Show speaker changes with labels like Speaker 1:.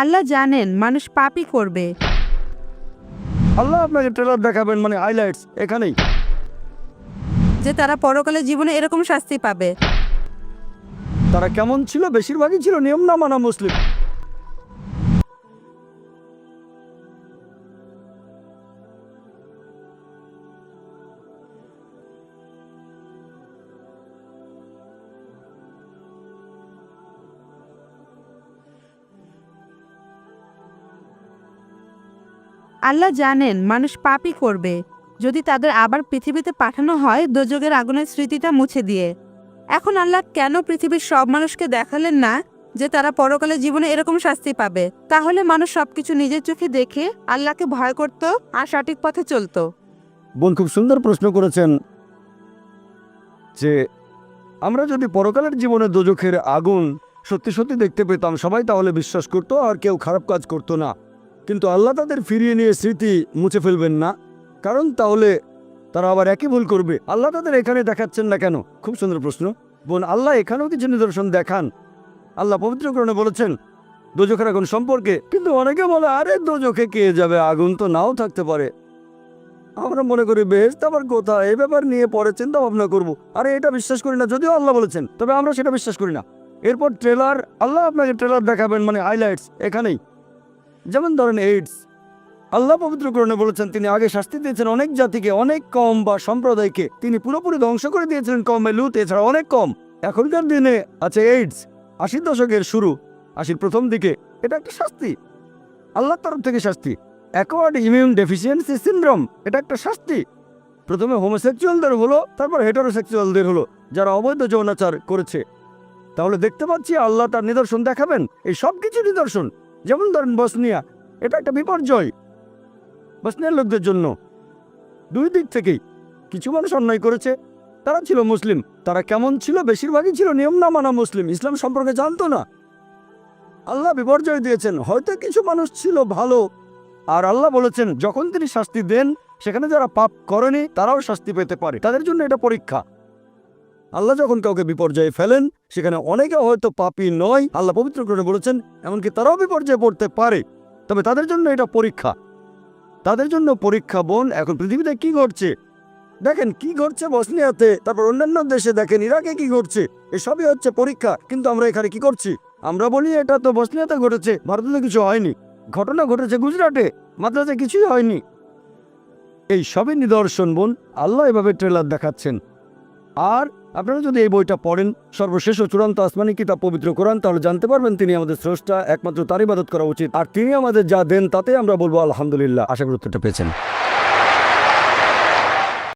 Speaker 1: আল্লাহ জানেন মানুষ পাপই করবে।
Speaker 2: আল্লাহ আপনাকে ট্রেলার দেখাবেন মানে হাইলাইটস এখানেই।
Speaker 1: যে তারা পরকালে জীবনে এরকম শাস্তি পাবে।
Speaker 2: তারা কেমন ছিল? বেশিরভাগই ছিল নিয়ম না মানা মুসলিম।
Speaker 1: আল্লাহ জানেন মানুষ পাপই করবে যদি তাদের আবার পৃথিবীতে পাঠানো হয় দোজখের আগুনের স্মৃতিটা মুছে দিয়ে। এখন আল্লাহ কেন পৃথিবীর সব মানুষকে দেখালেন না যে তারা পরকালে জীবনে এরকম শাস্তি পাবে? তাহলে মানুষ সবকিছু নিজের চোখে দেখে আল্লাহকে ভয় করত আর সঠিক পথে চলতো।
Speaker 2: বোন খুব সুন্দর প্রশ্ন করেছেন যে আমরা যদি পরকালের জীবনে দোজখের আগুন সত্যি সত্যি দেখতে পেতাম সবাই তাহলে বিশ্বাস করতো আর কেউ খারাপ কাজ করতো না। কিন্তু আল্লাহ তাদের ফিরিয়ে নিয়ে স্মৃতি মুছে ফেলবেন না, কারণ তাহলে তারা আবার একই ভুল করবে। আল্লাহ তাদের এখানে দেখাচ্ছেন না কেন? খুব সুন্দর প্রশ্ন বোন। আল্লাহ এখানেও কিছু নিদর্শন দেখান। আল্লাহ পবিত্রকরণে বলেছেন দোজখের আগুন সম্পর্কে, কিন্তু অনেকে বলে আরে দোজখে কে যাবে, আগুন তো নাও থাকতে পারে। আমরা মনে করি বেহেশত আবার কোথায়, এই ব্যাপার নিয়ে পরে চিন্তা ভাবনা করবো। আরে এটা বিশ্বাস করি না, যদিও আল্লাহ বলেছেন, তবে আমরা সেটা বিশ্বাস করি না। এরপর ট্রেলার, আল্লাহ আপনাকে ট্রেলার দেখাবেন মানে হাইলাইটস এখানেই। যেমন ধরেন এইডস, আল্লাহ পবিত্রকরণে বলেছেন তিনি আগে শাস্তি দিয়েছেন অনেক জাতিকে, অনেক কম বা সম্প্রদায়কে তিনি পুরোপুরি ধ্বংস করে দিয়েছিলেন কমে লুত, এছাড়া অনেক কম। এখনকার দিনে আছে এইডস, 80 দশকের শুরু, 80 প্রথম দিকে। এটা একটা শাস্তি, আল্লাহর তরফ থেকে শাস্তি। অ্যাকোয়ার্ড ইমিউন ডেফিসিয়েন্সি সিনড্রোম, এটা একটা শাস্তি। প্রথমে হোমোসেক্সুয়ালদের হলো, তারপর হেটারোসেক্সুয়ালদের হলো, যারা অবৈধ যৌনাচার করেছে। তাহলে দেখতে পাচ্ছি আল্লাহ তার নিদর্শন দেখাবেন, এই সব কিছু নিদর্শন। যেমন ধরেন বসনিয়া, এটা একটা বিপর্যয় বসনিয়ার লোকদের জন্য। দুই দিক থেকেই কিছু মানুষ অন্যায় করেছে, তারা ছিল মুসলিম। তারা কেমন ছিল? বেশিরভাগই ছিল নিয়ম না মানা মুসলিম, ইসলাম সম্পর্কে জানতো না। আল্লাহ বিপর্যয় দিয়েছেন। হয়তো কিছু মানুষ ছিল ভালো, আর আল্লাহ বলেছেন যখন তিনি শাস্তি দেন সেখানে যারা পাপ করেনি তারাও শাস্তি পেতে পারে, তাদের জন্য এটা পরীক্ষা। আল্লাহ যখন কাউকে বিপর্যয়ে ফেলেন সেখানে অনেকে হয়তো পাপী নয়, আল্লাহ পবিত্রকরণে বলেছেন এমনকি তারাও বিপর্যয়ে পড়তে পারে, তবে তাদের জন্য এটা পরীক্ষা। তাদের জন্য পরীক্ষা বোন। এখন পৃথিবীতে কি ঘটছে দেখেন, কি ঘটছে বসনিয়াতে, তারপর অন্যান্য দেশে দেখেন, ইরাকে কি ঘটছে, এসবই হচ্ছে পরীক্ষা। কিন্তু আমরা এখানে কি করছি? আমরা বলি এটা তো বসনিয়াতে ঘটেছে, ভারতে তো কিছু হয়নি। ঘটনা ঘটেছে গুজরাটে, মাদ্রাজে কিছুই হয়নি। এই সবই নিদর্শন বোন। আল্লাহ এভাবে ট্রেলার দেখাচ্ছেন। আর আপনারা যদি এই বইটা পড়েন, সর্বশেষ ও চূড়ান্ত আসমানি কিতাব পবিত্র কোরআন, তাহলে জানতে পারবেন তিনি আমাদের স্রষ্টা, একমাত্র তার ইবাদত করা উচিত। আর তিনি আমাদের যা দেন তাতে আমরা বলবো আলহামদুলিল্লাহ। আশা করি উত্তরটা পেয়েছেন।